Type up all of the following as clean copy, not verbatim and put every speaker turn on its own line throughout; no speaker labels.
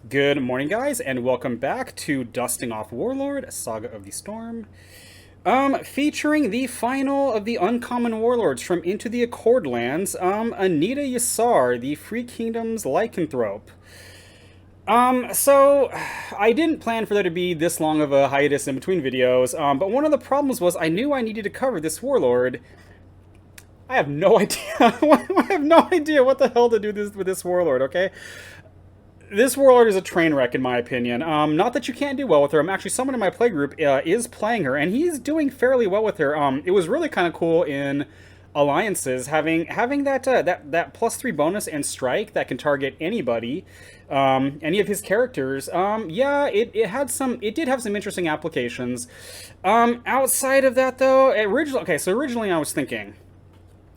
Good morning, guys, and welcome back to Dusting Off Warlord, Saga of the Storm. Featuring the final of the uncommon warlords from Into the Accordlands, Annetta Yscar, the Free Kingdom's lycanthrope. So I didn't plan for there to be this long of a hiatus in between videos, but one of the problems was I knew I needed to cover this warlord. I have no idea. I have no idea what the hell to do with this warlord. Okay, this Warlord is a train wreck, in my opinion. Not that you can't do well with her. I'm actually someone in my playgroup is playing her, and he's doing fairly well with her. It was really kind of cool in alliances having that +3 bonus and strike that can target anybody, any of his characters. Yeah, it did have some interesting applications. Outside of that, though, originally I was thinking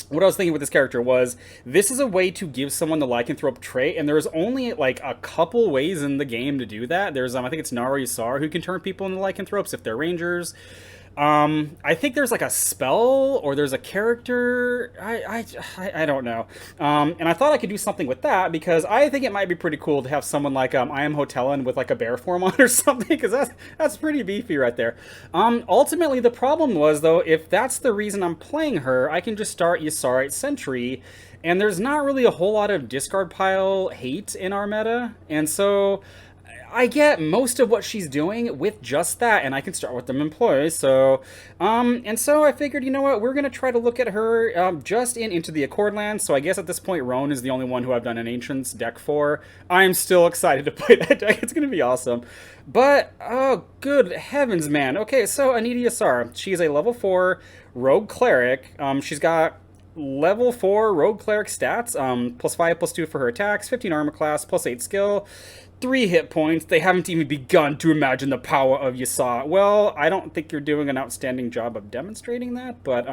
what I was thinking with this character was this is a way to give someone the lycanthrope trait, and there's only like a couple ways in the game to do that. There's I think it's Annetta Yscar who can turn people into lycanthropes if they're rangers. I think there's like a spell or there's a character. I don't know. And I thought I could do something with that because I think it might be pretty cool to have someone like I am Hotelin with like a bear form on or something because that's pretty beefy right there. Ultimately, the problem was though if that's the reason I'm playing her, I can just start Ysarite Sentry. And there's not really a whole lot of discard pile hate in our meta, and so I get most of what she's doing with just that, and I can start with them employees. So, and so I figured, you know what, we're gonna try to look at her just Into the Accordlands. So I guess at this point, Roan is the only one who I've done an Ancients deck for. I'm still excited to play that deck. It's gonna be awesome. But oh, good heavens, man. Okay, so Annetta Yscar, she's a level 4 rogue cleric. She's got level 4 rogue cleric stats, +5 +2 for her attacks, 15 armor class, +8 skill, 3 hit points. They haven't even begun to imagine the power of Yscar. Well, I don't think you're doing an outstanding job of demonstrating that, but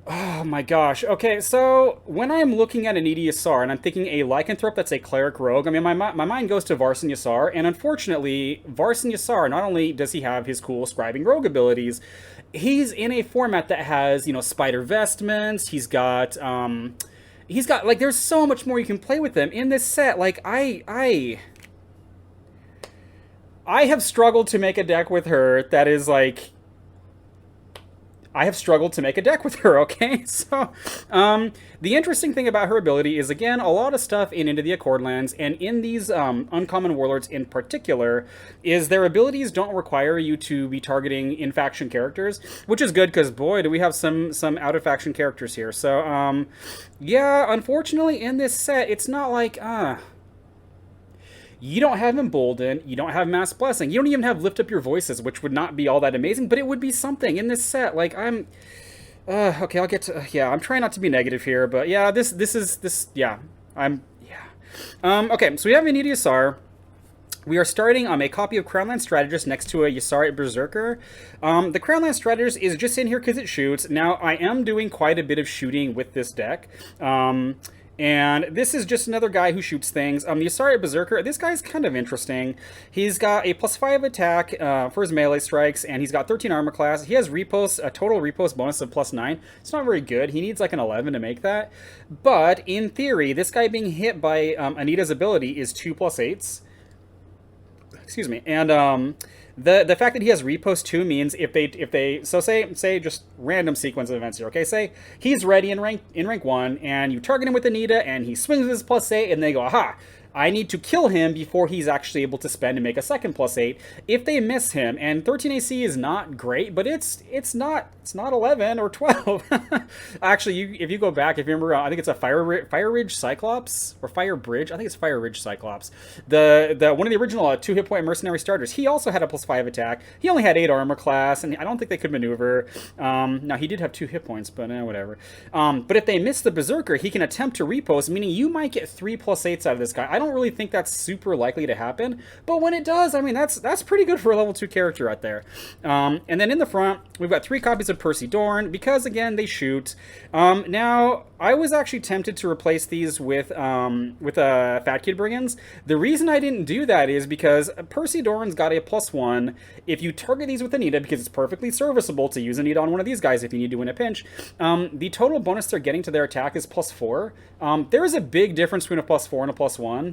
oh my gosh. Okay, so when I'm looking at Annetta Yscar and I'm thinking a lycanthrope that's a cleric rogue, I mean, my mind goes to Varsin Yscar, and unfortunately, Varsin Yscar, not only does he have his cool scribing rogue abilities, he's in a format that has, spider vestments, he's got like there's so much more you can play with them in this set. Like I have struggled to make a deck with her that is like I have struggled to make a deck with her, okay? So, the interesting thing about her ability is, again, a lot of stuff Into the Accordlands, and in these uncommon warlords in particular, is their abilities don't require you to be targeting in-faction characters, which is good, because, boy, do we have some out-of-faction characters here. So, yeah, unfortunately, in this set, it's not like, you don't have Embolden, you don't have Mass Blessing, you don't even have Lift Up Your Voices, which would not be all that amazing, but it would be something in this set. Like, okay, I'll get to, yeah, I'm trying not to be negative here, but yeah, yeah, okay, so we have Annetta Yscar. We are starting a copy of Crownland Strategist next to a Ysarite Berserker. The Crownland Strategist is just in here because it shoots. Now, I am doing quite a bit of shooting with this deck. And this is just another guy who shoots things. The Ysarite Berserker, this guy's kind of interesting. He's got a +5 attack for his melee strikes, and he's got 13 armor class. He has a total repost bonus of +9. It's not very good. He needs like an 11 to make that. But in theory, this guy being hit by Anita's ability is 2 +8s. Excuse me. And the fact that he has repost 2 means if they so say just random sequence of events here, okay? Say he's ready in rank 1 and you target him with Annetta and he swings with his +8 and they go, aha, I need to kill him before he's actually able to spend and make a second +8. If they miss him, and 13 AC is not great, but it's not 11 or 12. Actually, if you go back, if you remember, I think it's a Fire Ridge Cyclops or Fire Bridge. I think it's Fire Ridge Cyclops. The one of the original 2 hit point mercenary starters. He also had a +5 attack. He only had 8 armor class, and I don't think they could maneuver. Now he did have 2 hit points, but whatever. But if they miss the Berserker, he can attempt to repost, meaning you might get 3 +8s out of this guy. I don't really think that's super likely to happen, but when it does, I mean, that's pretty good for a level 2 character right there. And then in the front, we've got 3 copies of Percy Dorn, because again, they shoot. Now, I was actually tempted to replace these with Fat Kid Brigands. The reason I didn't do that is because Percy Dorn's got a +1. If you target these with Annetta, because it's perfectly serviceable to use Annetta on one of these guys if you need to in a pinch, the total bonus they're getting to their attack is +4. There is a big difference between a +4 and a +1.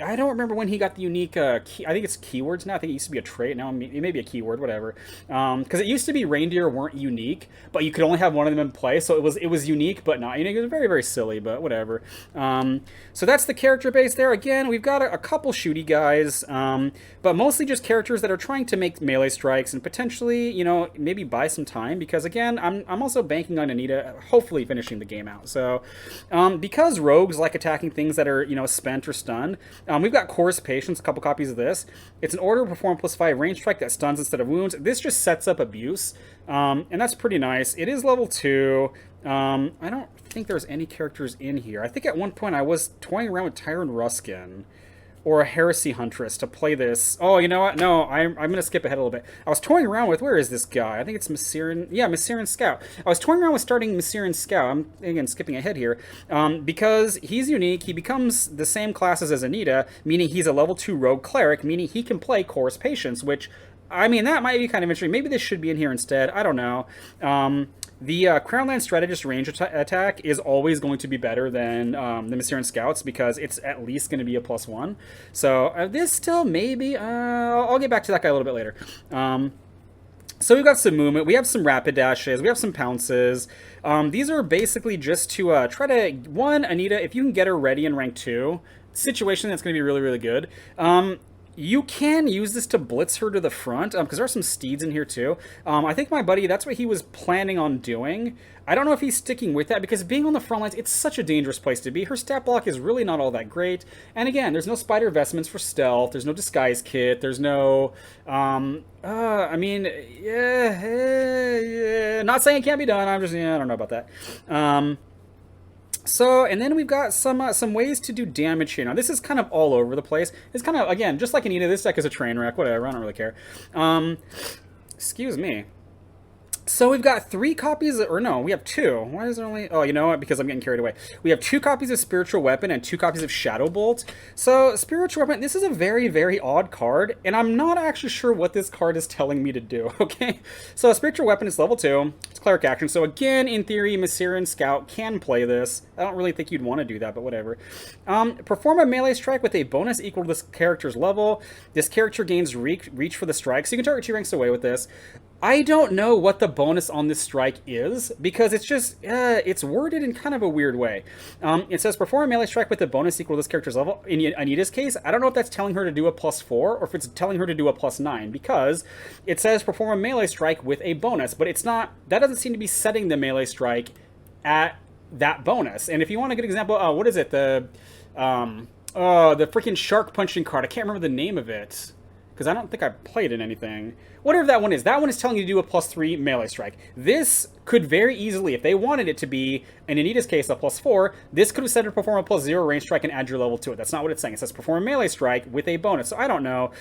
I don't remember when he got the unique key. I think it's keywords now. I think it used to be a trait. Now it may be a keyword, whatever. Because it used to be reindeer weren't unique, but you could only have one of them in play. So it was unique, but not unique. It was very, very silly, but whatever. So that's the character base there. Again, we've got a couple shooty guys, but mostly just characters that are trying to make melee strikes and potentially, maybe buy some time. Because again, I'm also banking on Annetta hopefully finishing the game out. So because rogues like attacking things that are spent or stunned. We've got Chorus Patience, a couple copies of this. It's an order perform +5 range strike that stuns instead of wounds. This just sets up abuse, and that's pretty nice. It is level 2. I don't think there's any characters in here. I think at one point I was toying around with Tyron Ruskin or a Heresy Huntress to play this. Oh, you know what? No, I'm going to skip ahead a little bit. I was toying around with, where is this guy? I think it's Mysiran. Yeah, Mysiran Scout. I was toying around with starting Mysiran Scout. I'm, again, skipping ahead here. Because he's unique. He becomes the same classes as Annetta, meaning he's a level 2 rogue cleric, meaning he can play Chorus Patience, which, I mean, that might be kind of interesting. Maybe this should be in here instead. I don't know. The Crownland Strategist range attack is always going to be better than the Mysiran Scouts because it's at least going to be a +1. So this still maybe... I'll get back to that guy a little bit later. So we've got some movement. We have some rapid dashes. We have some pounces. These are basically just to try to... One, Annetta, if you can get her ready in rank 2, situation that's going to be really, really good. You can use this to blitz her to the front, because there are some steeds in here too. I think my buddy, that's what he was planning on doing. I don't know if he's sticking with that, because being on the front lines, it's such a dangerous place to be. Her stat block is really not all that great. And again, there's no spider vestments for stealth, there's no disguise kit, there's no... I mean, yeah, not saying it can't be done, I'm just, I don't know about that. So, and then we've got some ways to do damage here. Now, this is kind of all over the place. It's kind of, again, just like Annetta, this deck is a train wreck, whatever, I don't really care. Excuse me. So we've got 3 copies, or no, we have 2. Why is there only... Oh, you know what? Because I'm getting carried away. We have 2 copies of Spiritual Weapon and 2 copies of Shadow Bolt. So Spiritual Weapon, this is a very, very odd card, and I'm not actually sure what this card is telling me to do, okay? So Spiritual Weapon is level 2. It's Cleric action. So again, in theory, Mysiran Scout can play this. I don't really think you'd want to do that, but whatever. Perform a melee strike with a bonus equal to this character's level. This character gains reach for the strike, so you can target 2 ranks away with this. I don't know what the bonus on this strike is, because it's just, it's worded in kind of a weird way. It says, perform a melee strike with a bonus equal to this character's level. In Anita's case, I don't know if that's telling her to do a +4, or if it's telling her to do a +9, because it says perform a melee strike with a bonus, but it's not, that doesn't seem to be setting the melee strike at that bonus. And if you want a good example, what is it, the freaking shark punching card, I can't remember the name of it, because I don't think I played in anything. Whatever that one is telling you to do a +3 melee strike. This could very easily, if they wanted it to be, in Anita's case, a +4, this could have said to perform a +0 range strike and add your level to it. That's not what it's saying. It says perform a melee strike with a bonus. So I don't know.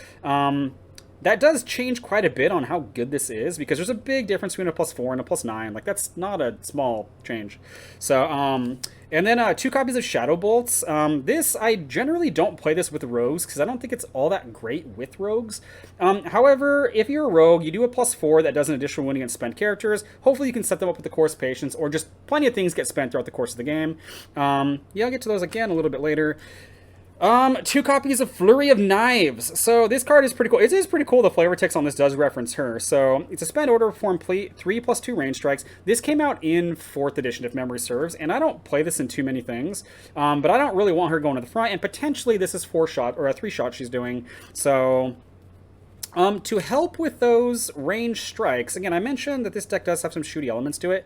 That does change quite a bit on how good this is, because there's a big difference between a +4 and a +9. Like, that's not a small change. So, and then 2 copies of Shadow Bolts. This, I generally don't play this with rogues, because I don't think it's all that great with rogues. However, if you're a rogue, you do a +4 that does an additional wound against spent characters. Hopefully you can set them up with the Chorus Patience, or just plenty of things get spent throughout the course of the game. Yeah, I'll get to those again a little bit later. 2 copies of Flurry of Knives. So this card is pretty cool. It is pretty cool. The flavor text on this does reference her. So it's a spend order, perform 3+2 range strikes. This came out in 4th edition, if memory serves, and I don't play this in too many things. But I don't really want her going to the front, and potentially this is 4-shot, or a 3-shot she's doing. So... to help with those range strikes, again, I mentioned that this deck does have some shooty elements to it.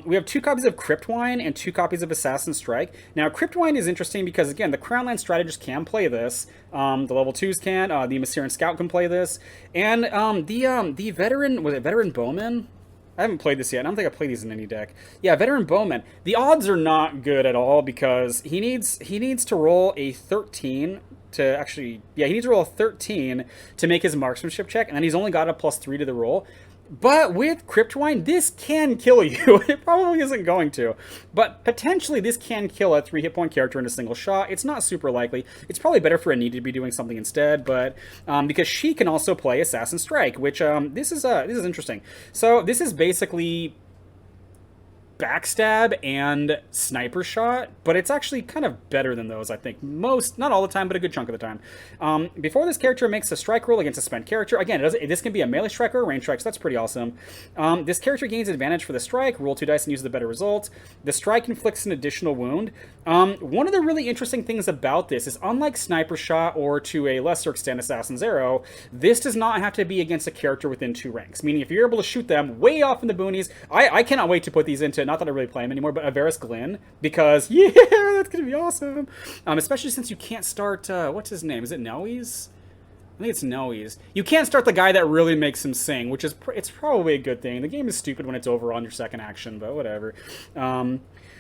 We have 2 copies of Cryptwine and 2 copies of Assassin Strike. Now, Cryptwine is interesting because, again, the Crownland Strategist can play this. The level 2s can. The Mysiran Scout can play this. And the Veteran, was it Veteran Bowman? I haven't played this yet. I don't think I played these in any deck. Yeah, Veteran Bowman. The odds are not good at all because he needs to roll a 13 to actually... Yeah, he needs to roll a 13 to make his marksmanship check, and then he's only got a +3 to the roll. But with Cryptwine, this can kill you. It probably isn't going to. But potentially this can kill a 3-hit point character in a single shot. It's not super likely. It's probably better for Annetta to be doing something instead, but because she can also play Assassin Strike, which this is interesting. So this is basically... backstab and sniper shot, but it's actually kind of better than those, I think. Most, not all the time, but a good chunk of the time. Before this character makes a strike roll against a spent character, again, this can be a melee strike or a range strike, so that's pretty awesome. This character gains advantage for the strike, roll 2 dice and use the better result. The strike inflicts an additional wound. One of the really interesting things about this is, unlike sniper shot or to a lesser extent assassin's arrow, this does not have to be against a character within 2 ranks, meaning if you're able to shoot them way off in the boonies, I cannot wait to put these into, not that I really play them anymore, but Averis Glynn, because, yeah, that's going to be awesome. Especially since you can't start, what's his name? Is it Noes? I think it's Noes. You can't start the guy that really makes him sing, which is, it's probably a good thing. The game is stupid when it's over on your second action, but whatever.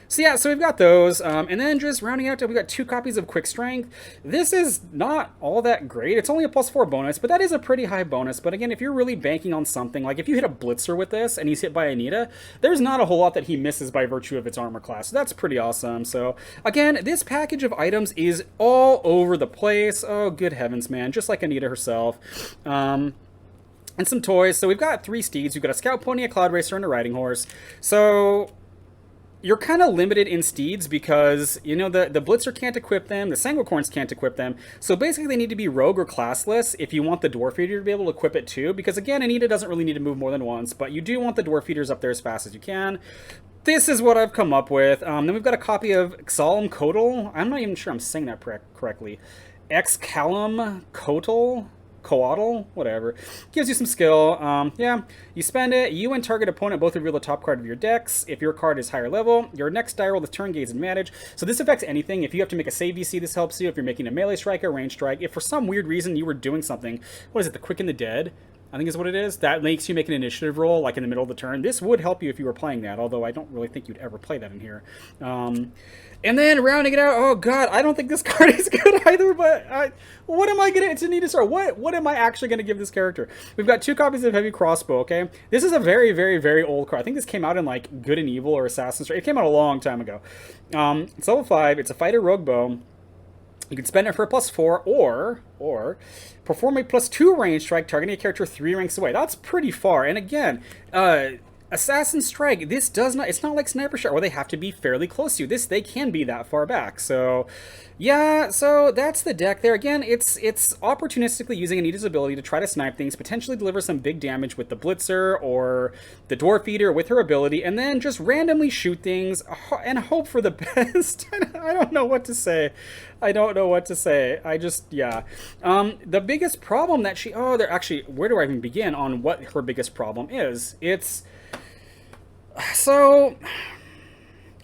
So yeah, so we've got those, and then just rounding out, we've got 2 copies of Quick Strength. This is not all that great. It's only a +4 bonus, but that is a pretty high bonus. But again, if you're really banking on something, like if you hit a Blitzer with this and he's hit by Annetta, there's not a whole lot that he misses by virtue of its armor class. So that's pretty awesome. So again, this package of items is all over the place. Oh, good heavens, man. Just like Annetta herself. And some toys. So we've got 3 steeds. We've got a Scout Pony, a Cloud Racer, and a Riding Horse. So you're kind of limited in steeds because, you know, the Blitzer can't equip them, the Sanguicorns can't equip them, so basically they need to be rogue or classless if you want the Dwarf Eater to be able to equip it too, because again, Annetta doesn't really need to move more than once, but you do want the Dwarf Eaters up there as fast as you can. This is what I've come up with. Then we've got a copy of Xalum Kotal. I'm not even sure I'm saying that correctly. Excalum Kotal? Coatl, whatever. Gives you some skill. Yeah, you spend it. You and target opponent both reveal the top card of your decks. If your card is higher level, your next die roll this turn gains advantage. So this affects anything. If you have to make a save VC, this helps you. If you're making a melee strike or range strike, if for some weird reason you were doing something, what is it, the Quick and the Dead, I think is what it is, that makes you make an initiative roll, like in the middle of the turn. This would help you if you were playing that, although I don't really think you'd ever play that in here. And then rounding it out, oh god, I don't think this card is good either, but what am I gonna, it's a need to start. What am I actually gonna give this character? We've got 2 copies of Heavy Crossbow, okay? This is a very, very, very old card. I think this came out in like Good and Evil or Assassin's Creed. It came out a long time ago. It's level 5, it's a fighter rogue bow. You can spend it for a +4, or perform a +2 range strike targeting a character 3 ranks away. That's pretty far. And again, Assassin Strike, this does not, it's not like Sniper Shot where they have to be fairly close to you. This, they can be that far back. So yeah, so that's the deck there. Again, it's opportunistically using Anita's ability to try to snipe things, potentially deliver some big damage with the Blitzer or the Dwarf Eater with her ability, and then just randomly shoot things and hope for the best. I don't know what to say. I don't know what to say. I just, yeah. The biggest problem that she, there actually, where do I even begin on what her biggest problem is? It's, so,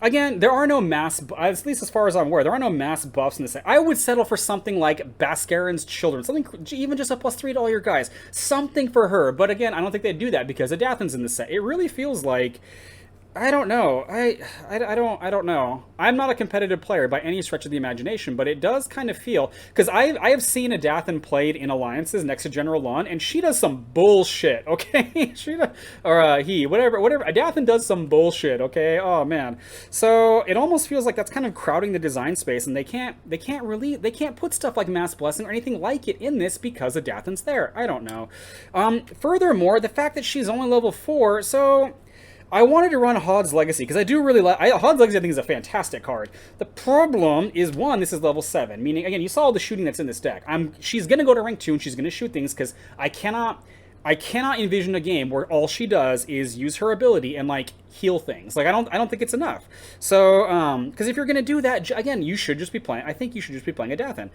again, there are no mass, at least as far as I'm aware, there are no mass buffs in this set. I would settle for something like Bascarin's Children, something, even just a +3 to all your guys, something for her. But again, I don't think they'd do that because Adathan's in the set. It really feels like, I don't know. I don't know. I'm not a competitive player by any stretch of the imagination, but it does kind of feel, because I have seen Adathan played in alliances next to General Lon, and she does some bullshit, okay? She does, or he, whatever. Adathan does some bullshit, okay? Oh man. So it almost feels like that's kind of crowding the design space, and they can't put stuff like Mass Blessing or anything like it in this because Adathan's there. I don't know. Furthermore, the fact that she's only level 4, so I wanted to run Hod's Legacy, because I do really like, Hod's Legacy I think is a fantastic card. The problem is, 1, this is level 7, meaning, again, you saw all the shooting that's in this deck. She's going to go to rank 2, and she's going to shoot things, because I cannot envision a game where all she does is use her ability and, like, heal things. Like, I don't think it's enough. So, because if you're going to do that, again, you should just be playing, I think you should just be playing Adathan.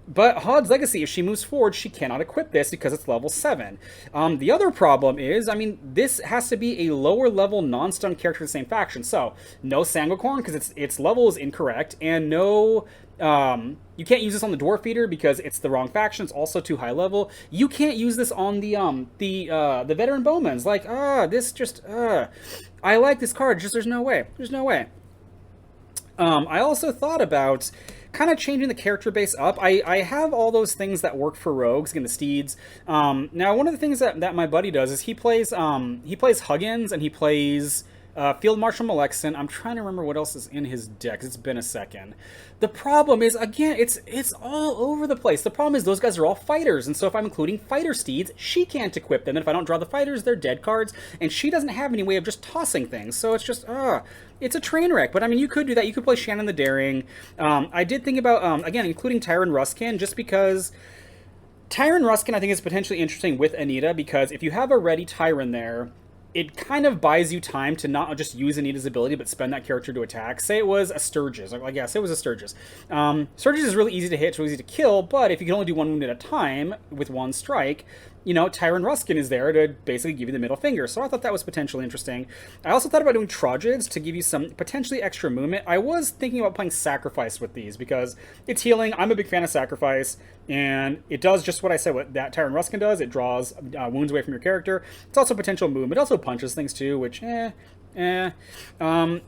But Hod's Legacy, if she moves forward, she cannot equip this because it's level 7. The other problem is, I mean, this has to be a lower level non-stun character of the same faction. So, no Sanguicorn because its level is incorrect, and no, you can't use this on the Dwarf Eater because it's the wrong faction. It's also too high level. You can't use this on the Veteran Bowmans. Like, this just, I like this card, just there's no way. There's no way. I also thought about kind of changing the character base up. I have all those things that work for rogues and the steeds. Now, one of the things that my buddy does is he plays Huggins and he plays Field Marshal Malexin. I'm trying to remember what else is in his deck. It's been a second. The problem is, again, it's all over the place. The problem is those guys are all fighters, and so if I'm including fighter steeds, she can't equip them. And if I don't draw the fighters, they're dead cards, and she doesn't have any way of just tossing things. So it's just, it's a train wreck. But I mean, you could do that. You could play Shannon the Daring. I did think about, again, including Tyron Ruskin, just because Tyron Ruskin, I think, is potentially interesting with Annetta, because if you have a ready Tyron there, it kind of buys you time to not just use Anita's ability, but spend that character to attack. Say it was a Sturgis. Like, yeah, say it was a Sturgis. Sturgis is really easy to hit, so easy to kill, but if you can only do one wound at a time with one strike, you know, Tyron Ruskin is there to basically give you the middle finger. So I thought that was potentially interesting. I also thought about doing Trojids to give you some potentially extra movement. I was thinking about playing Sacrifice with these because it's healing. I'm a big fan of Sacrifice, and it does just what I said what that Tyron Ruskin does. It draws wounds away from your character. It's also potential movement. It also punches things too, which, and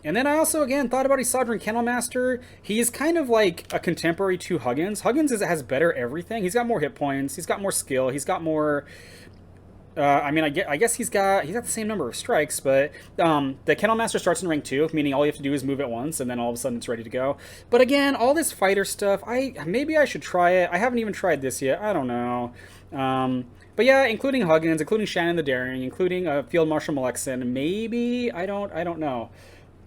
then I also, again, thought about Isadrin Kennelmaster. He's kind of like a contemporary to Huggins. Huggins has better everything. He's got more hit points. He's got more skill. He's got more... I mean, I guess he's got the same number of strikes, but the Kennelmaster starts in rank 2, meaning all you have to do is move it once, and then all of a sudden it's ready to go. But again, all this fighter stuff, maybe I should try it. I haven't even tried this yet. I don't know. But yeah, including Huggins, including Shannon the Daring, including Field Marshal Malexin, maybe, I don't know.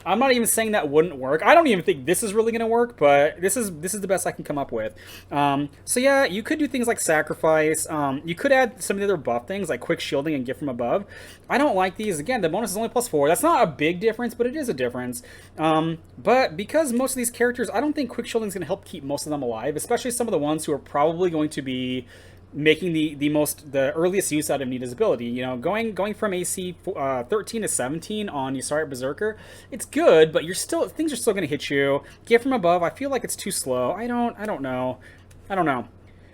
I'm not even saying that wouldn't work. I don't even think this is really going to work, but this is the best I can come up with. So yeah, you could do things like Sacrifice. You could add some of the other buff things like Quick Shielding and Gift from Above. I don't like these. Again, the bonus is only +4. That's not a big difference, but it is a difference. But because most of these characters, I don't think Quick Shielding is going to help keep most of them alive, especially some of the ones who are probably going to be making the earliest use out of Nita's ability. You know, going from AC 13 to 17 on Ysariot Berserker, it's good, but things are still going to hit you. Gift from Above, I feel like it's too slow. I don't know.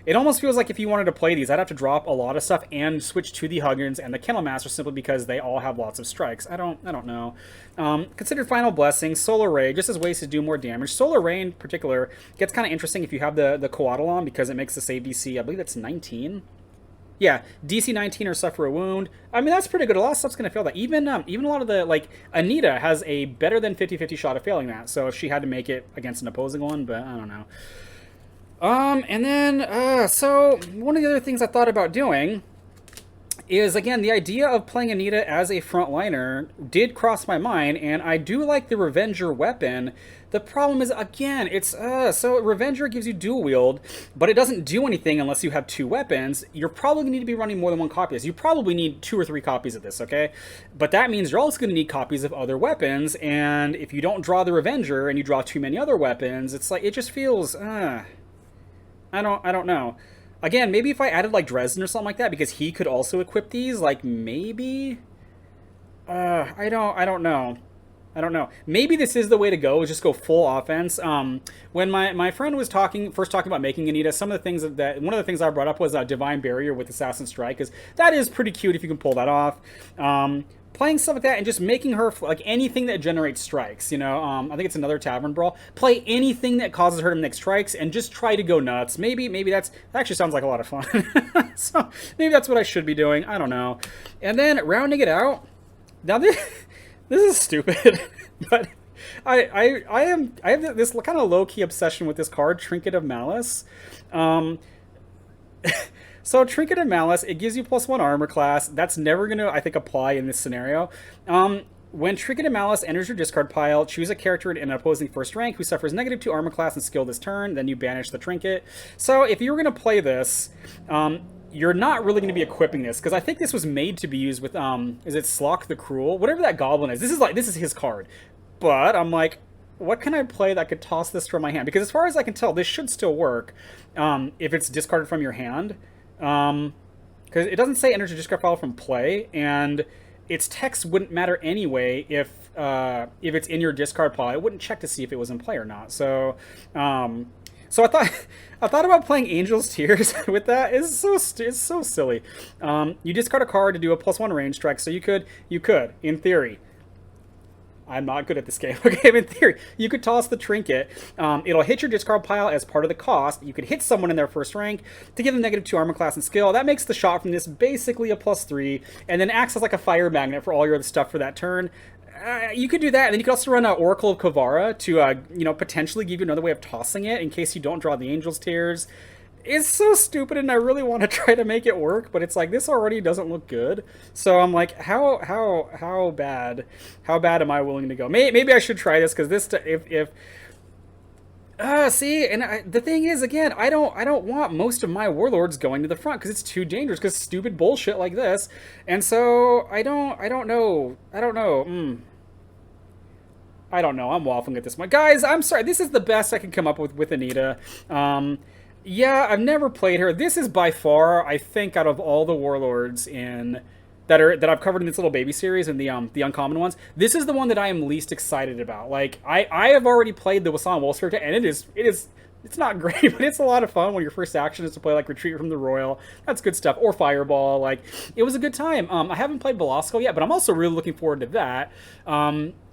It almost feels like if you wanted to play these, I'd have to drop a lot of stuff and switch to the Huggins and the Kennelmaster simply because they all have lots of strikes. I don't know. Consider Final Blessing, Solar Ray, just as ways to do more damage. Solar Ray in particular gets kind of interesting if you have the Coatl because it makes the save DC, I believe that's 19. Yeah, DC 19 or suffer a wound. I mean, that's pretty good. A lot of stuff's going to fail that. Even a lot of the, like, Annetta has a better than 50-50 shot of failing that. So if she had to make it against an opposing one, but I don't know. And then, so one of the other things I thought about doing is, again, the idea of playing Annetta as a frontliner did cross my mind, and I do like the Revenger weapon. The problem is, again, it's, so Revenger gives you dual wield, but it doesn't do anything unless you have 2 weapons. You're probably going to need to be running more than 1 copy of this. You probably need 2 or 3 copies of this, okay? But that means you're also going to need copies of other weapons, and if you don't draw the Revenger and you draw too many other weapons, it's like, it just feels, I don't know. Again, maybe if I added like Dresden or something like that, because he could also equip these, like maybe. I don't know. Maybe this is the way to go. Is just go full offense. When my friend was first talking about making Annetta, one of the things I brought up was Divine Barrier with Assassin Strike, because that is pretty cute if you can pull that off. Playing stuff like that and just making her like anything that generates strikes, you know. I think it's another Tavern Brawl. Play anything that causes her to make strikes and just try to go nuts. Maybe that actually sounds like a lot of fun. So maybe that's what I should be doing. I don't know. And then rounding it out. Now this is stupid, but I have this kind of low key obsession with this card, Trinket of Malice. So Trinket of Malice, it gives you +1 armor class. That's never going to, I think, apply in this scenario. When Trinket of Malice enters your discard pile, choose a character in an opposing first rank who suffers -2 armor class and skill this turn. Then you banish the trinket. So if you were going to play this, you're not really going to be equipping this, because I think this was made to be used with, is it Slock the Cruel? Whatever that goblin is. This is his card. But I'm like, what can I play that could toss this from my hand? Because as far as I can tell, this should still work if it's discarded from your hand. Because it doesn't say enter to discard file from play, and its text wouldn't matter anyway if it's in your discard pile. It wouldn't check to see if it was in play or not. So I thought about playing Angel's Tears with that. It's so silly. You discard a card to do a +1 range strike, so you could, in theory. I'm not good at this game. Okay, in theory, you could toss the trinket. It'll hit your discard pile as part of the cost. You could hit someone in their first rank to give them -2 armor class and skill. That makes the shot from this basically a +3, and then acts as like a fire magnet for all your other stuff for that turn. you could do that, and then you could also run Oracle of Kavara to, you know, potentially give you another way of tossing it in case you don't draw the Angel's Tears. It's so stupid, and I really want to try to make it work, but it's like this already doesn't look good. So I'm like, how bad am I willing to go? Maybe I should try this because this if see, and the thing is, again, I don't want most of my warlords going to the front because it's too dangerous because stupid bullshit like this, and so I don't know. I don't know. I'm waffling at this point, guys. I'm sorry. This is the best I can come up with Annetta. Yeah, I've never played her. This is by far, I think, out of all the warlords that I've covered in this little baby series and the uncommon ones, this is the one that I am least excited about. Like I have already played the Wasan Wolfspectre, and it's not great, but it's a lot of fun when your first action is to play like Retreat from the Royal. That's good stuff. Or Fireball. Like, it was a good time. I haven't played Belasco yet, but I'm also really looking forward to that.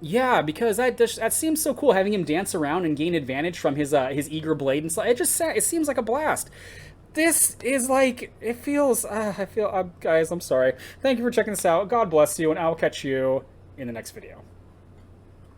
Yeah, because that seems so cool, having him dance around and gain advantage from his eager blade and stuff. It seems like a blast. This is like, it feels, guys, I'm sorry. Thank you for checking this out. God bless you, and I'll catch you in the next video.